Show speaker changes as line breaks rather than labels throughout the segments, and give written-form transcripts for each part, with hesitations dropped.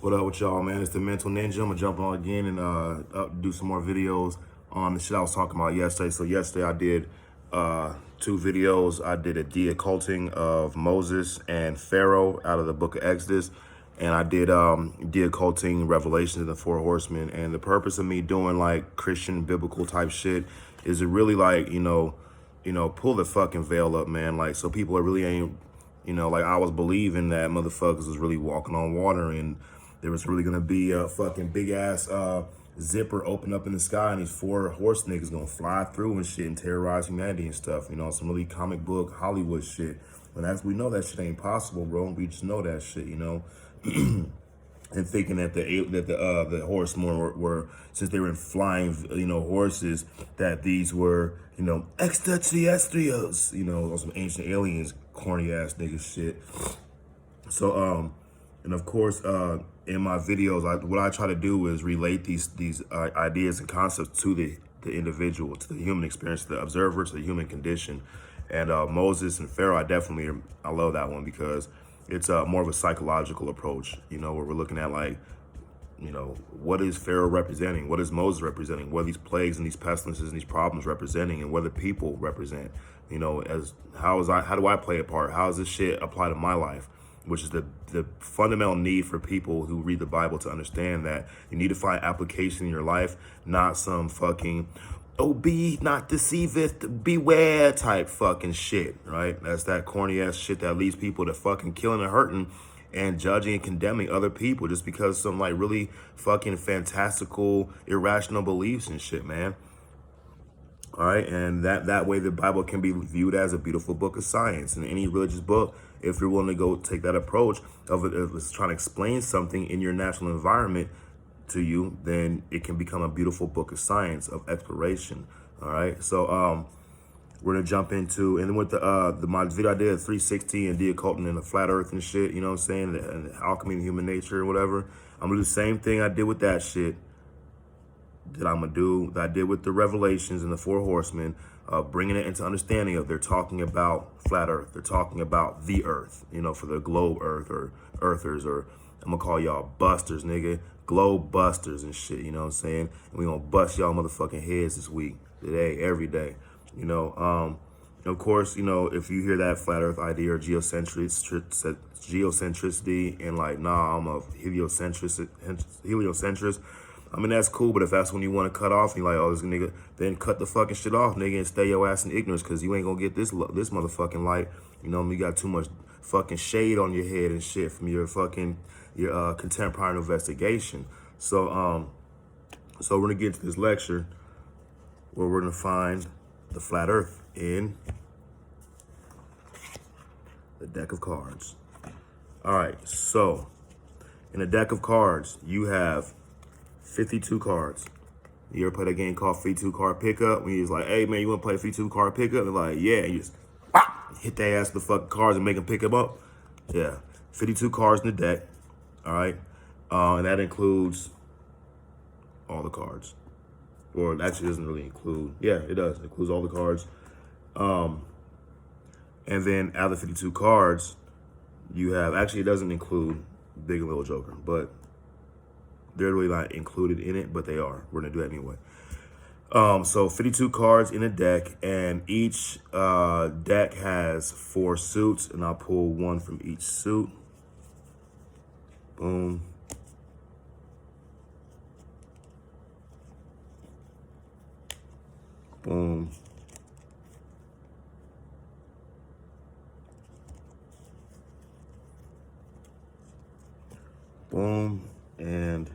What up with y'all, man? It's the Mental Ninja. I'm gonna jump on again and do some more videos on the shit I was talking about yesterday. So yesterday I did 2 videos. I did a de-occulting of Moses and Pharaoh out of the book of Exodus. And I did de-occulting Revelations of the 4 Horsemen. And the purpose of me doing like Christian biblical type shit is to really like, pull the fucking veil up, man. Like, so people really ain't, like I was believing that motherfuckers was really walking on water and there was really gonna be a fucking big ass zipper open up in the sky and these 4 horse niggas gonna fly through and shit and terrorize humanity and stuff. Some really comic book Hollywood shit. When we know that shit ain't possible, bro. We just know that shit, and thinking that the horsemen were since they were in flying, horses, that these were, extraterrestrials, or some ancient aliens, corny ass nigga shit. So, and of course, in my videos, what I try to do is relate these ideas and concepts to the individual, to the human experience, to the observer, to the human condition. And Moses and Pharaoh, I love that one because it's more of a psychological approach, where we're looking at like, what is Pharaoh representing? What is Moses representing? What are these plagues and these pestilences and these problems representing? And what do people represent? How do I play a part? How does this shit apply to my life? Which is the fundamental need for people who read the Bible to understand that you need to find application in your life, not some fucking, oh, be not deceiveth, beware type fucking shit, right? That's that corny ass shit that leads people to fucking killing and hurting and judging and condemning other people just because of some like really fucking fantastical, irrational beliefs and shit, man. All right, and that way the Bible can be viewed as a beautiful book of science. And any religious book, if you're willing to go take that approach of it's trying to explain something in your natural environment to you, then it can become a beautiful book of science, of exploration. All right, so we're gonna jump into, and then with my video I did 360 and de-occulting and the flat earth and shit, you know what I'm saying, and alchemy and human nature and whatever. I'm gonna do the same thing I did with that shit that I did with the Revelations and the 4 Horsemen, bringing it into understanding of they're talking about flat earth. They're talking about the earth, for the globe earth or earthers, or I'm gonna call y'all busters, nigga. Globe busters and shit, you know what I'm saying? And we gonna bust y'all motherfucking heads this week, today, every day, Of course, if you hear that flat earth idea or geocentricity and like, nah, I'm a heliocentrist, I mean, that's cool, but if that's when you want to cut off and you're like, oh, this nigga, then cut the fucking shit off, nigga, and stay your ass in ignorance because you ain't gonna get this motherfucking light. You got too much fucking shade on your head and shit from your contemporary investigation. So, so we're gonna get to this lecture where we're gonna find the flat earth in the deck of cards. All right, so in a deck of cards, you have 52 cards. You ever play that game called 52 card pickup? When you're like, hey man, you wanna play 52 card pickup? They're like, yeah, and you just hit their ass with the fucking cards and make them pick them up. Yeah, 52 cards in the deck, all right? And that includes all the cards. Or it actually doesn't really include, yeah, it does. It includes all the cards. And then out of the 52 cards, you have, actually it doesn't include Big and Little Joker, but they're really not included in it, but they are. We're gonna do that anyway. So 52 cards in a deck, and each deck has 4 suits, and I'll pull 1 from each suit. Boom. Boom. Boom. And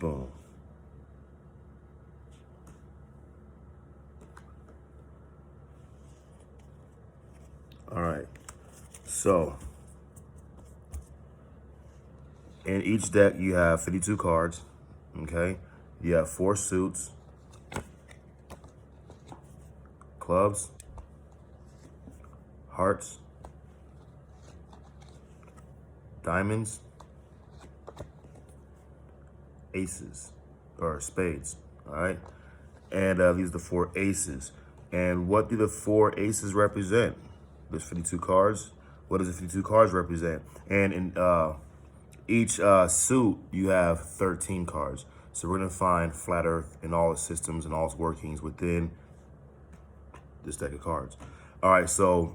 boom. All right. So in each deck, you have 52 cards. Okay. You have 4 suits, clubs, hearts, diamonds, aces, or spades, all right? And these are the 4 aces. And what do the 4 aces represent? There's 52 cards. What does the 52 cards represent? And in each suit, you have 13 cards. So we're gonna find flat Earth and all its systems and all its workings within this deck of cards. All right, so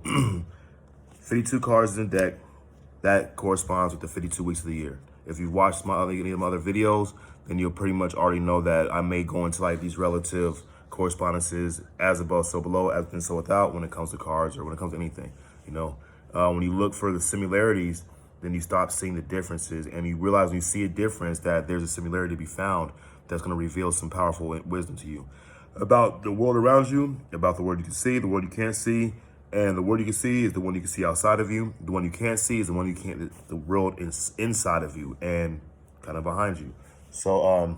52 cards in the deck. That corresponds with the 52 weeks of the year. If you've watched any of my other videos, then you'll pretty much already know that I may go into like these relative correspondences, as above, so below, as within, so without, when it comes to cards or when it comes to anything. You know, when you look for the similarities, then you stop seeing the differences, and you realize when you see a difference that there's a similarity to be found that's going to reveal some powerful wisdom to you about the world around you, about the world you can see, the world you can't see. And the world you can see is the one you can see outside of you. The one you can't see is the one you can't, the world is inside of you and kind of behind you. So,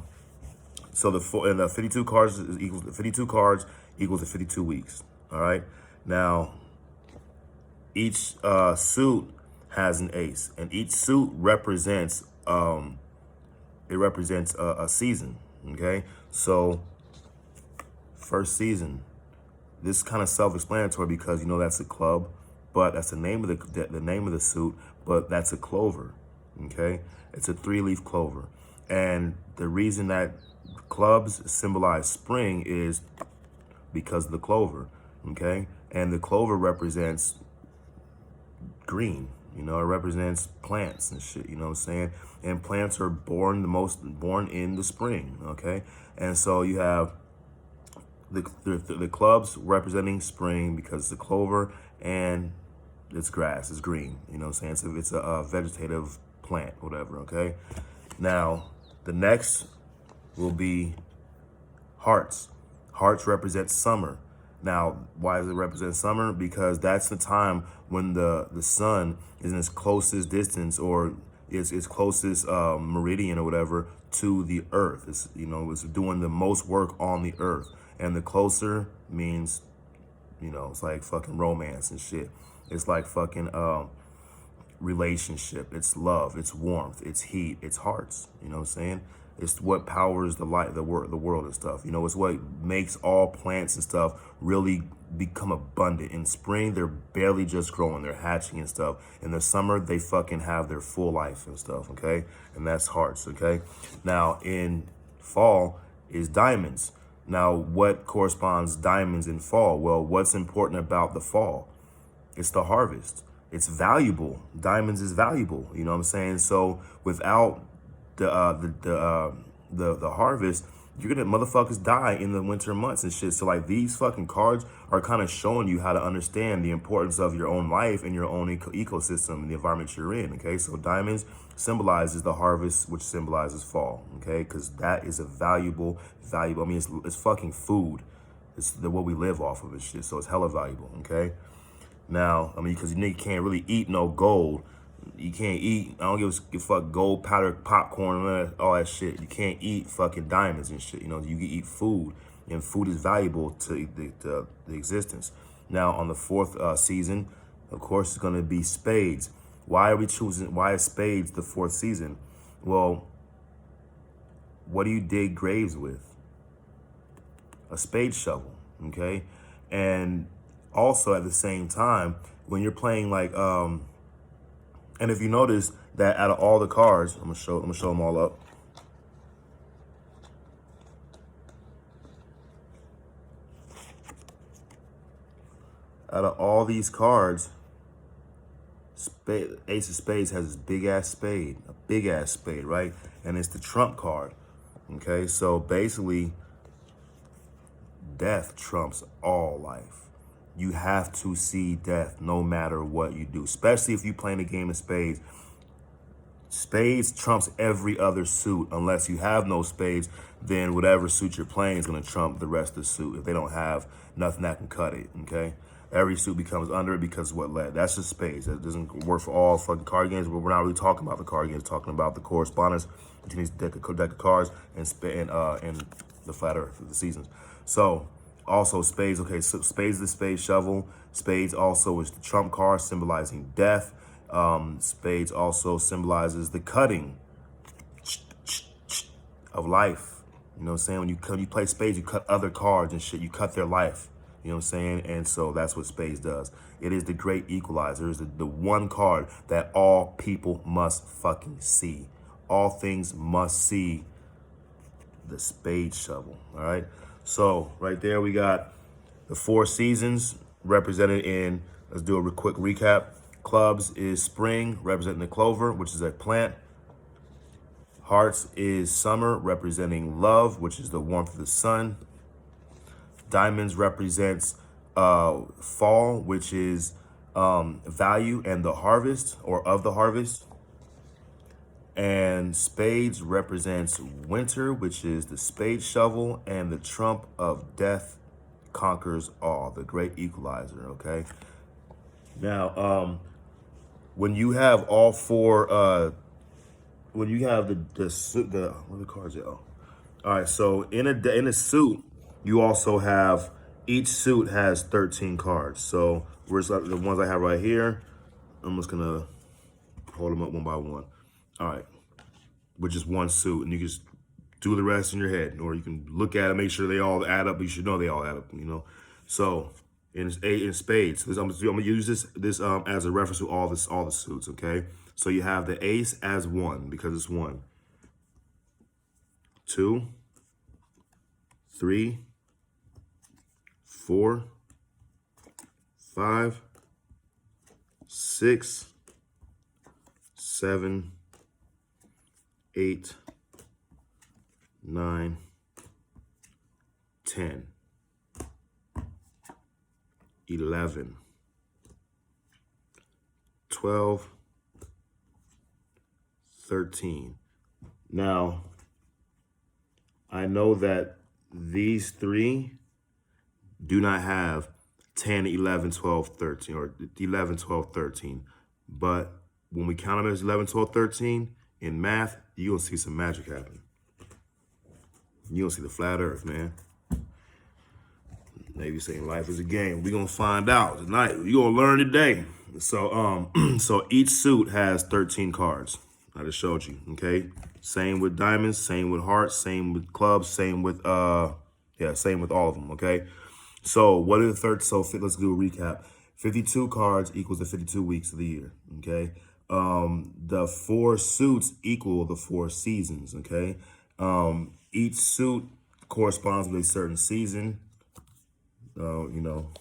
the 52 cards is equals, 52 cards equals the 52 weeks. All right. Now, each suit has an ace, and each suit represents a season. Okay. So, first season. This is kind of self-explanatory because you know that's a club, but that's the name of the name of the suit, but that's a clover. Okay, it's a 3-leaf clover, and the reason that clubs symbolize spring is because of the clover. Okay, and the clover represents green. You know, it represents plants and shit. You know what I'm saying? And plants are born in the spring. Okay, and so you have the clubs representing spring because it's a clover and it's grass, it's green, you know what I'm saying? So it's a vegetative plant, whatever, okay? Now, the next will be hearts. Hearts represent summer. Now, why does it represent summer? Because that's the time when the sun is in its closest distance, or its closest meridian or whatever to the earth. It's, you know, it's doing the most work on the earth. And the closer means, you know, it's like fucking romance and shit. It's like fucking relationship. It's love. It's warmth. It's heat. It's hearts. You know what I'm saying? It's what powers the light, the world and stuff. You know, it's what makes all plants and stuff really become abundant. In spring, they're barely just growing. They're hatching and stuff. In the summer, they fucking have their full life and stuff, okay? And that's hearts, okay? Now, in fall is diamonds. Now, what corresponds diamonds in fall? Well, what's important about the fall? It's the harvest. It's valuable. Diamonds is valuable. You know what I'm saying? So without the harvest, you're gonna motherfuckers die in the winter months and shit. So like these fucking cards are kind of showing you how to understand the importance of your own life and your own ecosystem and the environment you're in. Okay, so diamonds symbolizes the harvest, which symbolizes fall. Okay, because that is a valuable. I mean, it's fucking food. It's what we live off of and shit. So it's hella valuable. Okay, now I mean, because you can't really eat no gold. You can't eat, I don't give a fuck, gold powdered popcorn, all that shit. You can't eat fucking diamonds and shit. You know, you can eat food, and food is valuable to the existence. Now, on the fourth season, of course, it's going to be spades. Why is spades the fourth season? Well, what do you dig graves with? A spade shovel, okay? And also at the same time, when you're playing like, and if you notice that out of all the cards, I'm gonna show them all up. Out of all these cards, Ace of Spades has this big ass spade, right? And it's the trump card. Okay, so basically, death trumps all life. You have to see death no matter what you do, especially if you playing a game of spades. Spades trumps every other suit. Unless you have no spades, then whatever suit you're playing is going to trump the rest of the suit. If they don't have nothing that can cut it, okay? Every suit becomes under it because of what led. That's just spades. That doesn't work for all fucking card games, but we're not really talking about the card games. We're talking about the correspondence between these deck of cards and the flat earth of the seasons. So, also spades, okay, so spades is the spade shovel. Spades also is the trump card symbolizing death. Spades also symbolizes the cutting of life. You know what I'm saying? When you play spades, you cut other cards and shit. You cut their life. You know what I'm saying? And so that's what spades does. It is the great equalizer. It is the one card that all people must fucking see. All things must see the spade shovel, all right? So right there we got the 4 seasons represented in, let's do a quick recap. Clubs is spring, representing the clover, which is a plant. Hearts is summer, representing love, which is the warmth of the sun. Diamonds represents fall, which is value and the harvest, or of the harvest. And spades represents winter, which is the spade shovel, and the trump of death conquers all, the great equalizer, okay? Now, when you have all 4, when you have the what are the cards, y'all? All right, so in a suit, you also have, each suit has 13 cards. So where's the ones I have right here? I'm just gonna hold them up one by one. All right, with just one suit, and you can just do the rest in your head, or you can look at it, make sure they all add up. You should know they all add up, you know. So in spades, I'm gonna use this as a reference to all the suits. Okay, so you have the ace as 1 because it's 1, 2, 3, 4, 5, 6, 7, 8, 9, 10, 11, 12, 13. Now, I know that these 3 do not have 10, 11, 12, 13, or 11, 12, 13. But when we count them as 11, 12, 13, in math, you're going to see some magic happen. You're going to see the flat earth, man. Maybe saying life is a game. We're going to find out tonight. You're going to learn today. So, so each suit has 13 cards. I just showed you, okay? Same with diamonds, same with hearts, same with clubs, same with, same with all of them, okay? So what are the let's do a recap. 52 cards equals the 52 weeks of the year, okay? The 4 suits equal the 4 seasons, okay? Each suit corresponds with a certain season. You know,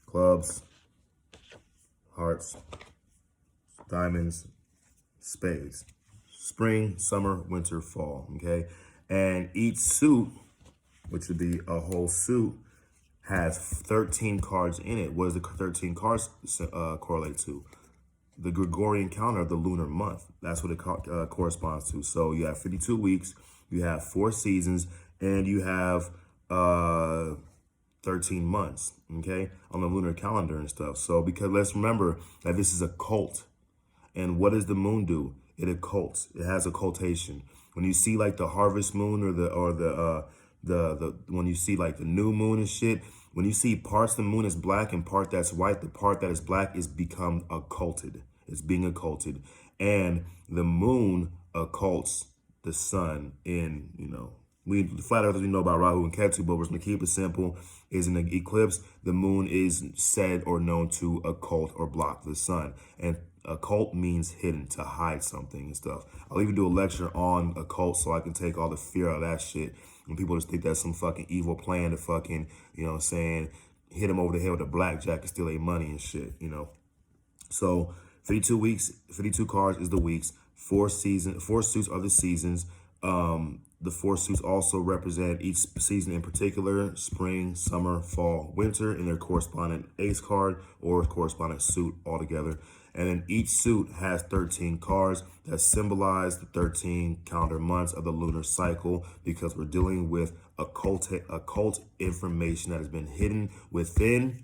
clubs, hearts, diamonds, spades. Spring, summer, winter, fall, okay? And each suit, which would be a whole suit, has 13 cards in it. What does the 13 cards correlate to? The Gregorian calendar of the lunar month. That's what it corresponds to. So you have 52 weeks, you have 4 seasons, and you have 13 months, okay, on the lunar calendar and stuff. So because let's remember that this is a cult. And what does the moon do? It occults. It has occultation. When you see like the harvest moon or the when you see like the new moon and shit, when you see parts of the moon is black and part that's white, the part that is black is become occulted. It's being occulted. And the moon occults the sun in, you know, the flat earthers, we know about Rahu and Ketu, but we're going to keep it simple. Is in the eclipse, the moon is said or known to occult or block the sun. And occult means hidden, to hide something and stuff. I'll even do a lecture on occult so I can take all the fear out of that shit. When people just think that's some fucking evil plan to fucking, you know what I'm saying, hit them over the head with a blackjack and steal their money and shit, you know. So 52 weeks, 52 cards is the weeks. 4 suits are the seasons. The 4 suits also represent each season in particular: spring, summer, fall, winter, in their corresponding ace card or corresponding suit altogether. And then each suit has 13 cards that symbolize the 13 calendar months of the lunar cycle, because we're dealing with occult information that has been hidden within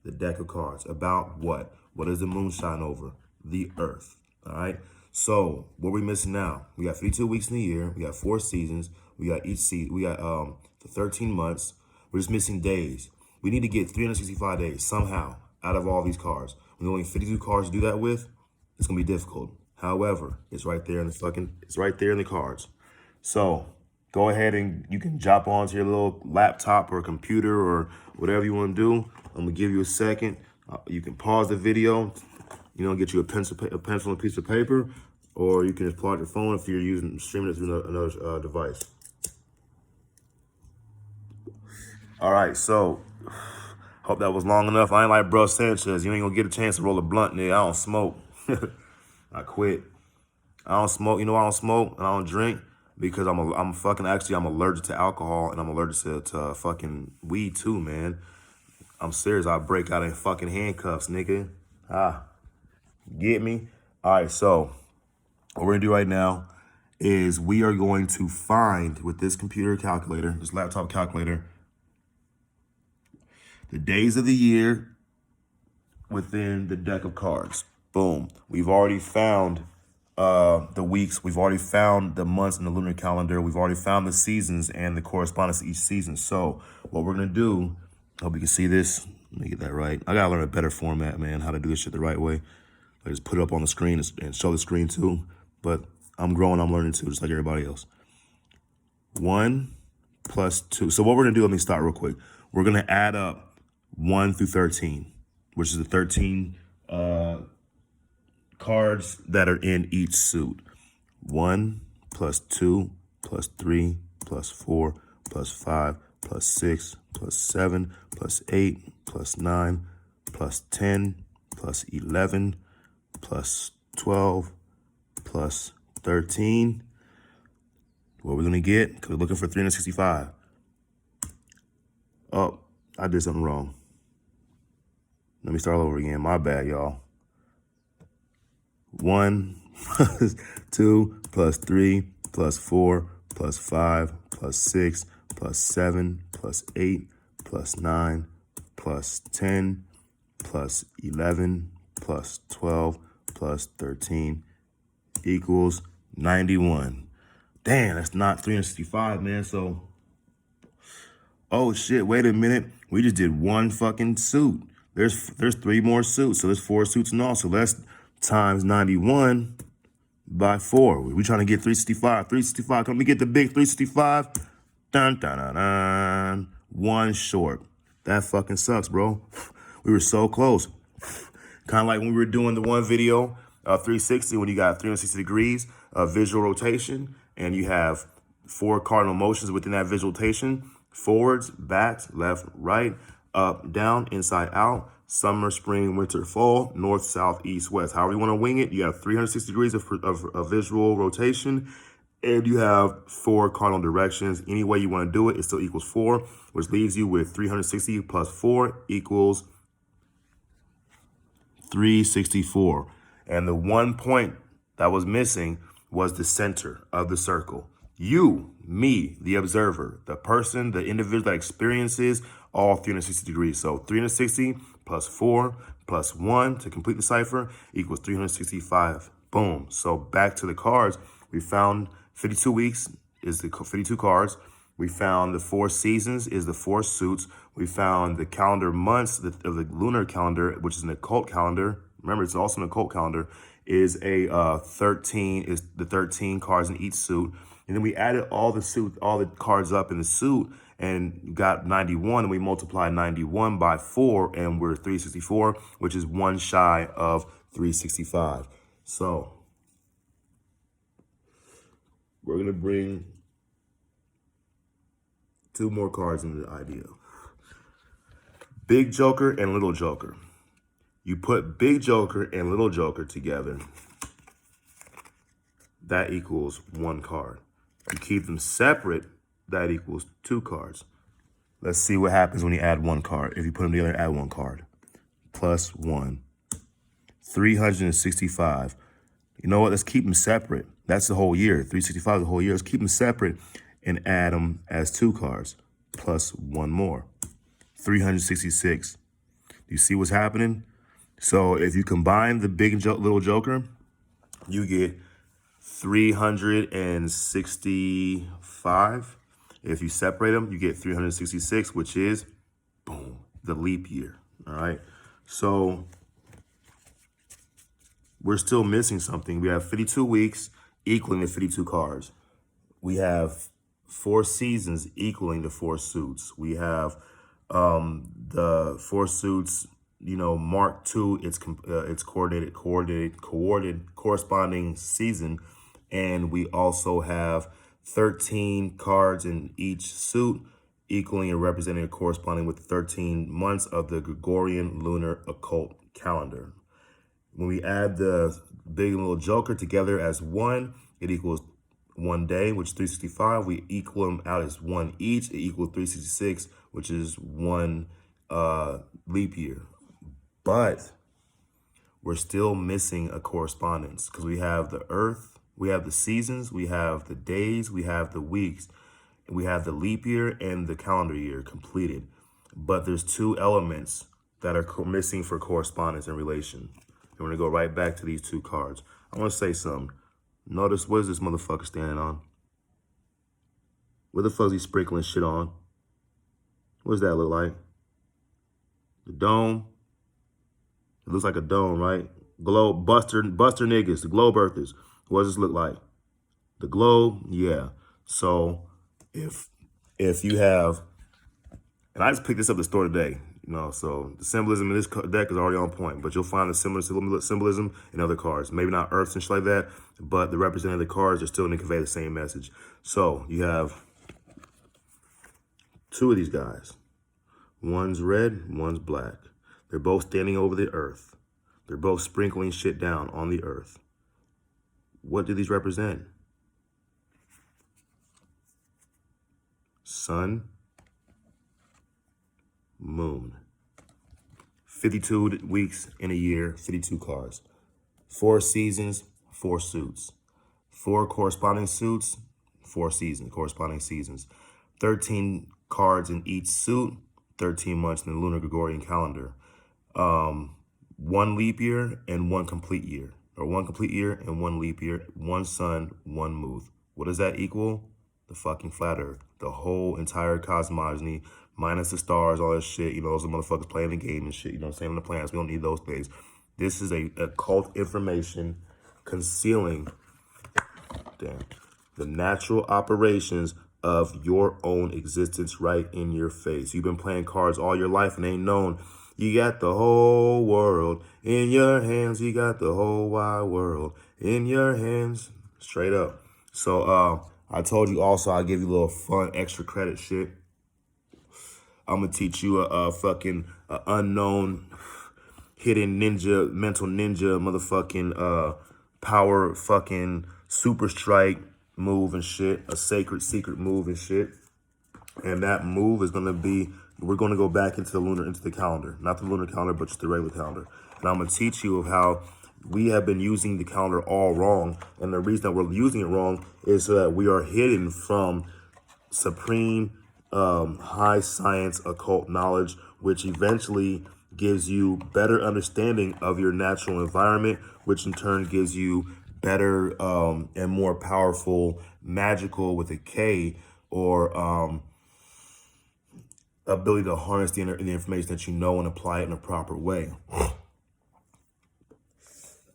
the deck of cards. About what? What does the moon shine over? The earth. All right. So what are we missing now? We got 52 weeks in the year. We got 4 seasons. We got each season. We got the 13 months. We're just missing days. We need to get 365 days somehow out of all these cards. With only 52 cards to do that with, it's gonna be difficult. However, it's right there in the cards. So go ahead and you can jump onto your little laptop or computer or whatever you want to do. I'm gonna give you a second. You can pause the video, get you a pencil and a piece of paper, or you can just pull out your phone if you're streaming it through another device. All right, so hope that was long enough. I ain't like Bro Sanchez. You ain't gonna get a chance to roll a blunt, nigga. I don't smoke. I quit. I don't smoke. You know why I don't smoke and I don't drink? Because I'm allergic to alcohol and I'm allergic to fucking weed too, man. I'm serious. I break out in fucking handcuffs, nigga. Get me? All right, so what we're gonna do right now is we are going to find, with this computer calculator, this laptop calculator, the days of the year within the deck of cards. Boom. We've already found the weeks. We've already found the months in the lunar calendar. We've already found the seasons and the correspondence to each season. So what we're going to do, hope you can see this. Let me get that right. I got to learn a better format, man, how to do this shit the right way. I just put it up on the screen and show the screen too. But I'm growing, I'm learning too, just like everybody else. 1 plus 2. So what we're going to do, let me start real quick. We're going to add up 1 through 13, which is the 13 cards that are in each suit. 1 plus 2 plus 3 plus 4 plus 5 plus 6 plus 7 plus 8 plus 9 plus 10 plus 11 plus 12 plus 13. What we're going to get? Because we're looking for 365. Oh, I did something wrong. Let me start all over again. My bad, y'all. 1 plus 2 plus 3 plus 4 plus 5 plus 6 plus 7 plus 8 plus 9 plus 10 plus 11 plus 12 plus 13 equals 91. Damn, that's not 365, man. So, oh shit, wait a minute. We just did one fucking suit. There's 3 more suits, so there's 4 suits in all. So that's times 91 by 4. We trying to get 365. 365. Can we get the big 365? Dun, dun, dun, dun. 1 short. That fucking sucks, bro. We were so close. Kind of like when we were doing the one video, 360, when you got 360 degrees of visual rotation, and you have 4 cardinal motions within that visual rotation: forwards, backs, left, right, up, down, inside, out, summer, spring, winter, fall, north, south, east, west. However you want to wing it, you have 360 degrees of visual rotation, and you have 4 cardinal directions. Any way you want to do it, it still equals 4, which leaves you with 360 plus 4 equals 364. And the one point that was missing was the center of the circle. You, me, the observer, the person, the individual that experiences all 360 degrees. So 360 plus 4 plus 1 to complete the cipher equals 365. Boom. So back to the cards. We found 52 weeks is the 52 cards. We found the 4 seasons is the 4 suits. We found the calendar months of the lunar calendar, which is an occult calendar. Remember, it's also an occult calendar, is a 13, is the 13 cards in each suit. And then we added all the cards up in the suit and got 91, and we multiplied 91 by 4, and we're 364, which is 1 shy of 365. So we're gonna bring 2 more cards into the idea. Big Joker and Little Joker. You put Big Joker and Little Joker together, that equals 1 card. You keep them separate, that equals 2 cards. Let's see what happens when you add 1 card. If you put them together, add 1 card. Plus 1. 365. You know what? Let's keep them separate. That's the whole year. 365 is the whole year. Let's keep them separate and add them as 2 cards. Plus 1 more. 366. You see what's happening? So if you combine the Big and Little Joker, you get 365. If you separate them, you get 366, which is, boom, the leap year. All right. So we're still missing something. We have 52 weeks equaling the 52 cards. We have 4 seasons equaling the 4 suits. We have the 4 suits, marked to its coordinated corresponding season, and we also have 13 cards in each suit, equaling and representing and corresponding with 13 months of the Gregorian lunar occult calendar. When we add the big and little joker together as one, it equals 1 day, which is 365. We equal them out as 1 each. It equals 366, which is 1 leap year. But we're still missing a correspondence because we have the earth, we have the seasons, we have the days, we have the weeks, and we have the leap year and the calendar year completed. But there's 2 elements that are missing for correspondence and relation. And we're gonna go right back to these 2 cards. I wanna say something. Notice, what is this motherfucker standing on? What the fuck is he sprinkling shit on? What does that look like? The dome? It looks like a dome, right? Globe, buster niggas, the globe earthers. What does this look like? The globe, yeah. So if you have, and I just picked this up at the store today, so the symbolism in this deck is already on point, but you'll find the similar symbolism in other cards. Maybe not earths and shit like that, but the representative cards are still going to convey the same message. So you have 2 of these guys. One's red, one's black. They're both standing over the earth. They're both sprinkling shit down on the earth. What do these represent? Sun, moon. 52 weeks in a year, 52 cards. 4 seasons, 4 suits. 4 corresponding suits, 4 seasons, corresponding seasons. 13 cards in each suit, 13 months in the lunar Gregorian calendar. 1 leap year and 1 complete year. Or 1 complete year and 1 leap year. 1 sun, 1 moon. What does that equal? The fucking flat earth. The whole entire cosmogony, minus the stars, all that shit. Those are motherfuckers playing the game and shit. You know what I'm saying? On the planets, we don't need those things. This is a occult information concealing the natural operations of your own existence right in your face. You've been playing cards all your life and ain't known. You got the whole world in your hands. You got the whole wide world in your hands. Straight up. So I told you also I'll give you a little fun extra credit shit. I'm going to teach you a fucking unknown hidden ninja, mental ninja, motherfucking power fucking super strike move and shit. A sacred secret move and shit. And that move is going to be, we're going to go back into the calendar. Not the lunar calendar, but just the regular calendar. And I'm going to teach you of how we have been using the calendar all wrong. And the reason that we're using it wrong is so that we are hidden from supreme high science occult knowledge, which eventually gives you better understanding of your natural environment, which in turn gives you better and more powerful magical with a K, or ability to harness the information that you know and apply it in a proper way.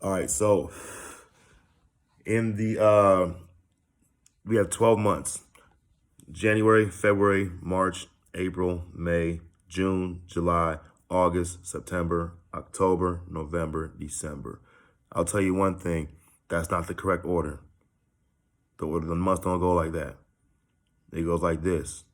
All right, so in the we have 12 months. January, February, March, April, May, June, July, August, September, October, November, December. I'll tell you one thing, that's not the correct order. The months don't go like that. It goes like this: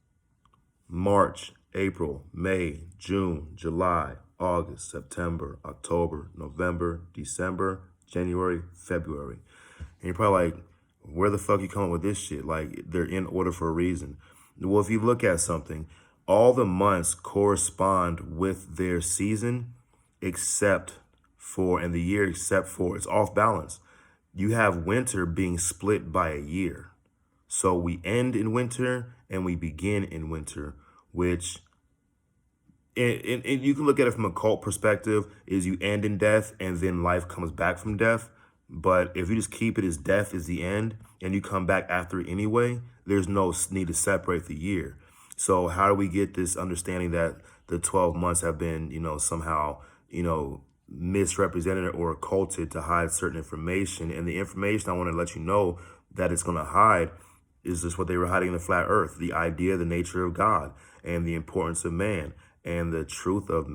March, April, May, June, July, August, September, October, November, December, January, February. And you're probably like, where the fuck you come up with this shit? Like, they're in order for a reason. Well, if you look at something, all the months correspond with their season except for, and the year except for, it's off balance. You have winter being split by a year. So we end in winter and we begin in winter, which, and you can look at it from a cult perspective, is you end in death and then life comes back from death. But if you just keep it as death is the end and you come back after it anyway, there's no need to separate the year. So how do we get this understanding that the 12 months have been, somehow, misrepresented or occulted to hide certain information? And the information I want to let you know that it's going to hide is just what they were hiding in the flat earth, the idea, the nature of God, and the importance of man, and the truth of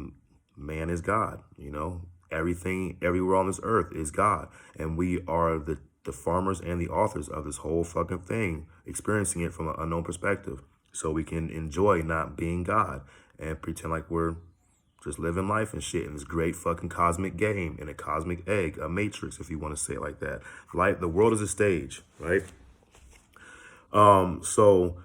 man is God. You know, everything, everywhere on this earth is God. And we are the farmers and the authors of this whole fucking thing, experiencing it from an unknown perspective. So we can enjoy not being God and pretend like we're just living life and shit in this great fucking cosmic game, in a cosmic egg, a matrix, if you want to say it like that. Like, the world is a stage, right? So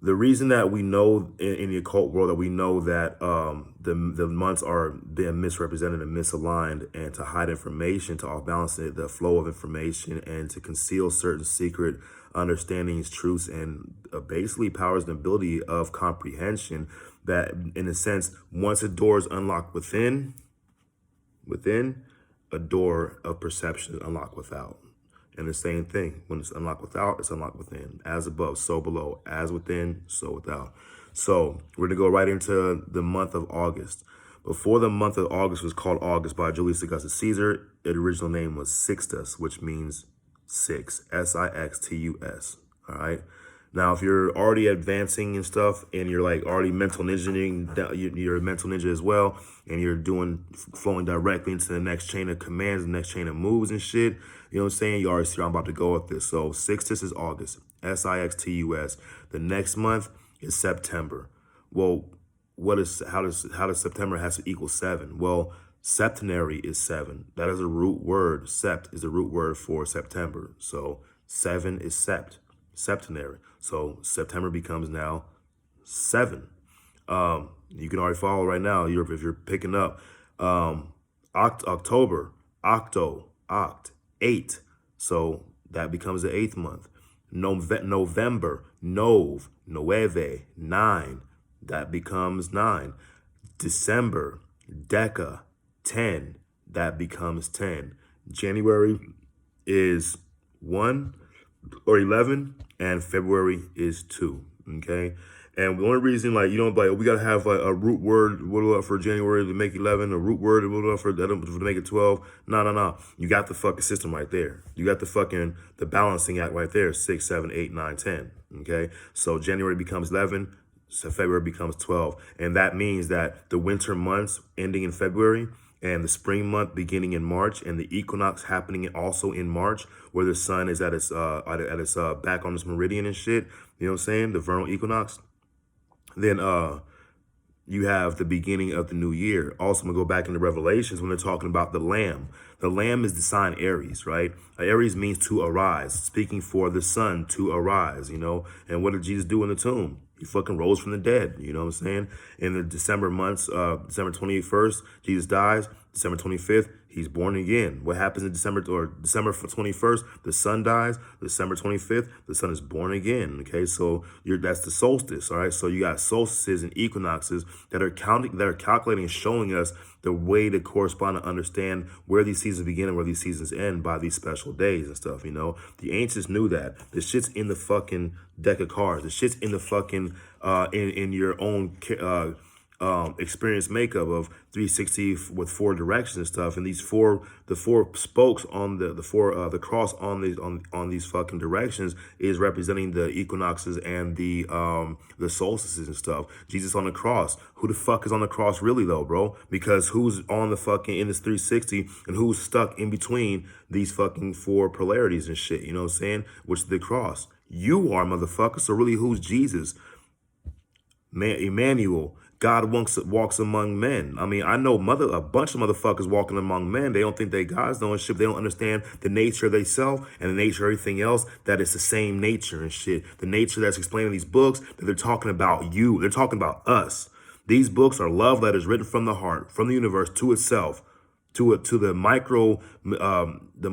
the reason that we know in the occult world that we know that the months are being misrepresented and misaligned, and to hide information, to off-balance the flow of information, and to conceal certain secret understandings, truths, and basically powers and ability of comprehension, that in a sense, once a door is unlocked within, a door of perception is unlocked without. And the same thing, when it's unlocked without, it's unlocked within. As above, so below. As within, so without. So we're going to go right into the month of August. Before the month of August was called August by Julius Augustus Caesar, its original name was Sixtus, which means six, S-I-X-T-U-S, all right? Now, if you're already advancing and stuff, and you're like already mental ninjaing, you're a mental ninja as well, and you're flowing directly into the next chain of commands, the next chain of moves and shit, you know what I'm saying? You already see where I'm about to go with this. So Sixtus is August, S-I-X-T-U-S. The next month is September. Well, how does September has to equal 7? Well, septenary is 7. That is a root word. Sept is the root word for September. So 7 is sept, septenary. So September becomes now 7. You can already follow right now. If you're picking up October, oct, 8. So that becomes the 8th month. November, nueve, 9. That becomes 9. December, deca, 10. That becomes 10. January is 1 or 11, and February is 2. Okay. And the only reason, like, you don't, like, we got to have like a root word for January to make 11, a root word to make it 12. No. You got the fucking system right there. You got the balancing act right there. 6, 7, 8, 9, 10. Okay. So January becomes 11. So February becomes 12. And that means that the winter months ending in February, and the spring month beginning in March, and the equinox happening also in March, where the sun is at its back on its meridian and shit. You know what I'm saying? The vernal equinox. Then you have the beginning of the new year. Also, I'm going to go back into Revelations when they're talking about the Lamb. The Lamb is the sign Aries, right? Aries means to arise, speaking for the sun to arise, you know? And what did Jesus do in the tomb? He fucking rose from the dead, you know what I'm saying? In the December months, December 21st, Jesus dies. December 25th, he's born again. What happens in December 21st? The sun dies. December 25th, the sun is born again. Okay, so that's the solstice. All right, so you got solstices and equinoxes that are calculating and showing us the way to correspond and understand where these seasons begin and where these seasons end by these special days and stuff. You know, the ancients knew that. The shit's in the fucking deck of cards. The shit's in the fucking in your own experience makeup of 360 with 4 directions and stuff, and the 4 spokes on the cross on these fucking directions is representing the equinoxes and the solstices and stuff. Jesus on the cross. Who the fuck is on the cross really though, bro? Because who's on the fucking in this 360 and who's stuck in between these fucking 4 polarities and shit? You know what I'm saying? Which is the cross. You are, motherfucker. So really, who's Jesus? Man, Emmanuel. God walks among men. I mean, I know a bunch of motherfuckers walking among men. They don't think they God's doing shit. They don't understand the nature of they self and the nature of everything else, that it's the same nature and shit. The nature that's explained in these books, that they're talking about you. They're talking about us. These books are love letters written from the heart, from the universe to itself, to the macro to the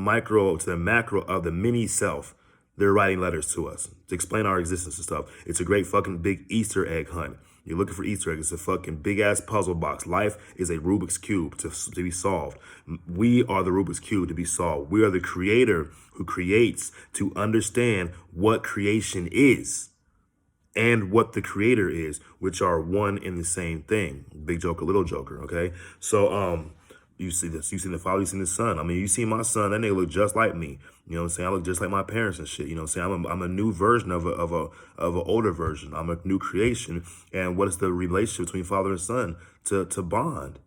macro of the mini self. They're writing letters to us to explain our existence and stuff. It's a great fucking big Easter egg hunt. You're looking for Easter eggs. It's a fucking big ass puzzle box. Life is a Rubik's Cube to be solved. We are the Rubik's Cube to be solved. We are the creator who creates to understand what creation is and what the creator is, which are one and the same thing. Big Joker, little Joker, okay? So, You see this, you see the father, you see the son. I mean, you see my son, that nigga look just like me. You know what I'm saying? I look just like my parents and shit. You know what I'm saying? I'm a new version of a older version. I'm a new creation. And what is the relationship between father and son? To bond,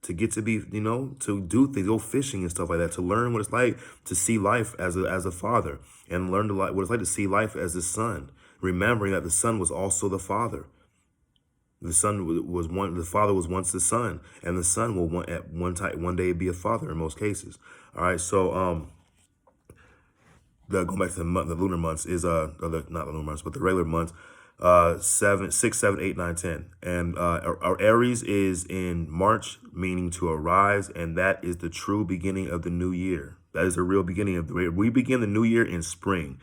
to get to be, you know, to do things, go fishing and stuff like that, to learn what it's like to see life as a father, and learn to what it's like to see life as a son, remembering that the son was also the father. The son was the father was once the son, and the son will one day be a father in most cases. All right, so going back to the lunar months is not the lunar months, but the regular months, 7, 6, 7, 8, 9, 10. And our Aries is in March, meaning to arise, and that is the true beginning of the new year. That is the real beginning of the year. We begin the new year in spring.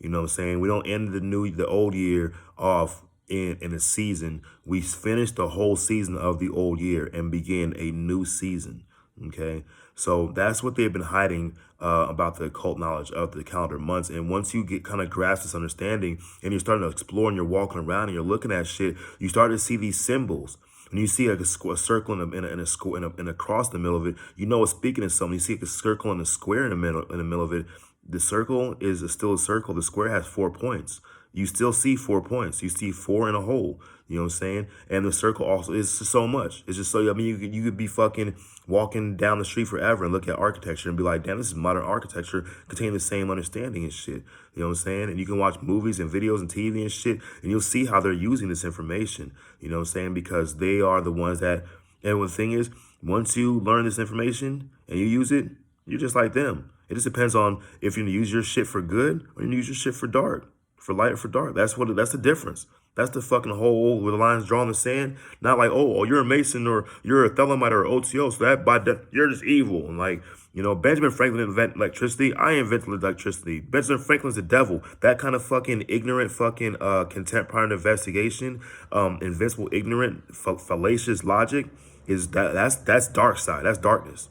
You know what I'm saying? We don't end the old year off in a season. We finish the whole season of the old year and begin a new season. Okay, so that's what they've been hiding about the occult knowledge of the calendar months. And once you get kind of grasp this understanding, and you're starting to explore, and you're walking around and you're looking at shit, you start to see these symbols. And you see like a circle and a cross in the middle of it, you know it's speaking to something. You see like a circle and a square in the middle of it. The circle is still a circle. The square has 4 points. You still see 4 points. You see 4 in a hole. You know what I'm saying? And the circle also is just so much. It's just so, I mean, you could be fucking walking down the street forever and look at architecture and be like, damn, this is modern architecture containing the same understanding and shit. You know what I'm saying? And you can watch movies and videos and TV and shit, and you'll see how they're using this information. You know what I'm saying? Because they are the ones that, and the thing is, once you learn this information and you use it, you're just like them. It just depends on if you're gonna use your shit for good or you're gonna use your shit for dark, for light or for dark. That's the difference. That's the fucking hole where the line's drawn in the sand. Not like, oh, you're a Mason or you're a Thelemite or OTO, so that by that you're just evil. And like, you know, Benjamin Franklin invented electricity. I invented electricity. Benjamin Franklin's the devil. That kind of fucking ignorant fucking contempt prior to investigation, invincible, ignorant, fallacious logic is that's dark side. That's darkness.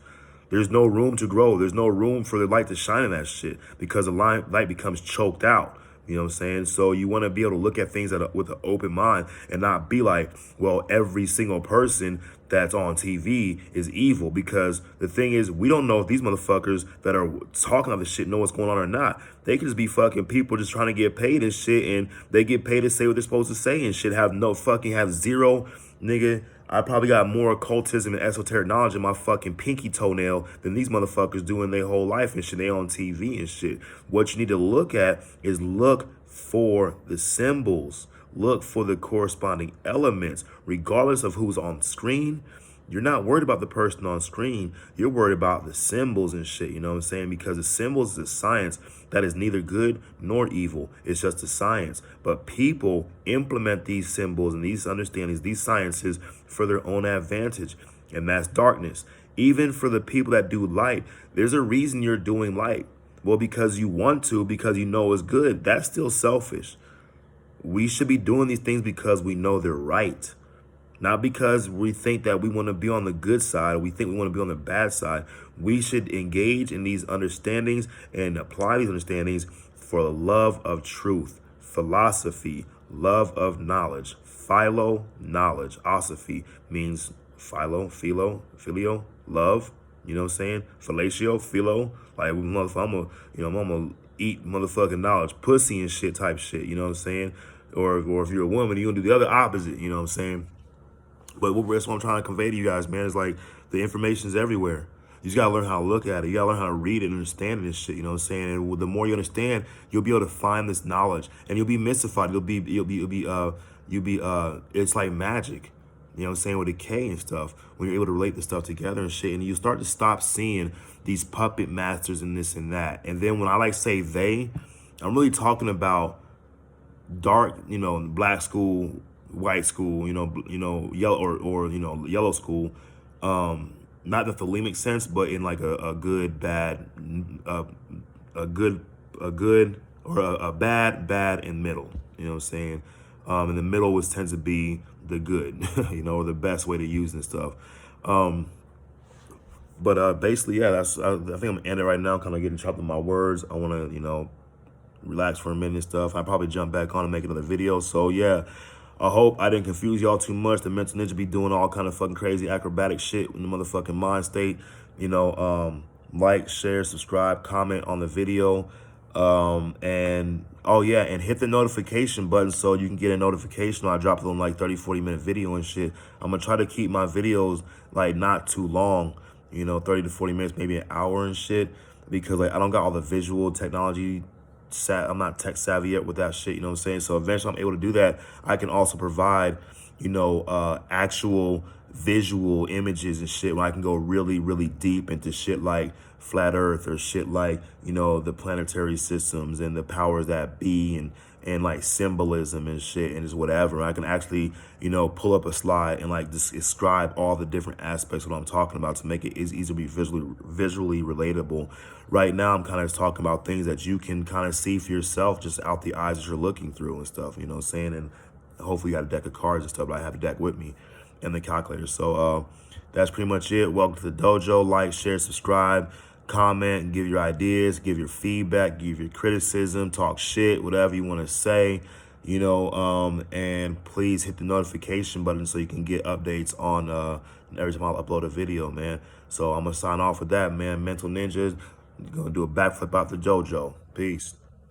There's no room to grow. There's no room for the light to shine in that shit because the light becomes choked out. You know what I'm saying? So you want to be able to look at things with an open mind and not be like, well, every single person that's on TV is evil, because the thing is, we don't know if these motherfuckers that are talking about this shit know what's going on or not. They could just be fucking people just trying to get paid and shit, and they get paid to say what they're supposed to say and shit, have zero, nigga. I probably got more occultism and esoteric knowledge in my fucking pinky toenail than these motherfuckers do in their whole life and shit. They on TV and shit. What you need to look at is look for the symbols. Look for the corresponding elements, regardless of who's on screen. You're not worried about the person on screen. You're worried about the symbols and shit, you know what I'm saying? Because the symbols is a science that is neither good nor evil. It's just a science. But people implement these symbols and these understandings, these sciences, for their own advantage. And that's darkness. Even for the people that do light, there's a reason you're doing light. Well, because you want to, because you know it's good. That's still selfish. We should be doing these things because we know they're right. Not because we think that we want to be on the good side, or we think we want to be on the bad side. We should engage in these understandings and apply these understandings for the love of truth, philosophy, love of knowledge, philo, knowledge. Osophy means filio, love. You know what I'm saying? Fellatio, philo, like I'm gonna eat motherfucking knowledge, pussy and shit type shit. You know what I'm saying? Or if you're a woman, you're gonna do the other opposite. You know what I'm saying? But that's what I'm trying to convey to you guys, man. Is like the information is everywhere. You just gotta learn how to look at it. You gotta learn how to read it and understand it and shit. You know what I'm saying? And the more you understand, you'll be able to find this knowledge, and you'll be mystified. It's like magic. You know what I'm saying? With decay and stuff, when you're able to relate the stuff together and shit, and you start to stop seeing these puppet masters and this and that. And then when I say they, I'm really talking about dark, black school, white school, yellow or yellow school, not the thelemic sense, but in like a good, bad, a good or a bad and middle. You know what I'm saying? And the middle was tends to be the good, or the best way to use and stuff. But basically, yeah, I think I'm gonna end it right now. Kind of getting chopped in my words. I want to, relax for a minute and stuff. I'll probably jump back on and make another video. So yeah. I hope I didn't confuse y'all too much. The mental ninja be doing all kind of fucking crazy acrobatic shit in the motherfucking mind state. You know, like, share, subscribe, comment on the video. And oh yeah, and hit the notification button so you can get a notification when I drop a little like 30-40 minute video and shit. I'm gonna try to keep my videos like not too long, you know, 30 to 40 minutes, maybe an hour and shit, because like I don't got all the visual technology. I'm not tech savvy yet with that shit, you know what I'm saying? So eventually I'm able to do that. I can also provide, you know, actual visual images and shit where I can go really, really deep into shit like flat earth or shit like, you know, the planetary systems and the powers that be, and like symbolism and shit and just whatever. I can actually, you know, pull up a slide and like just describe all the different aspects of what I'm talking about to make it easy to be visually relatable. Right now, I'm kind of just talking about things that you can kind of see for yourself just out the eyes that you're looking through and stuff, you know what I'm saying? And hopefully you got a deck of cards and stuff, but I have a deck with me and the calculator. So that's pretty much it. Welcome to the dojo. Like, share, subscribe, comment, give your ideas, give your feedback, give your criticism, talk shit, whatever you want to say, you know, and please hit the notification button so you can get updates on every time I upload a video, man. So I'm gonna sign off with that, man. Mental Ninjas, gonna do a backflip out the dojo. Peace.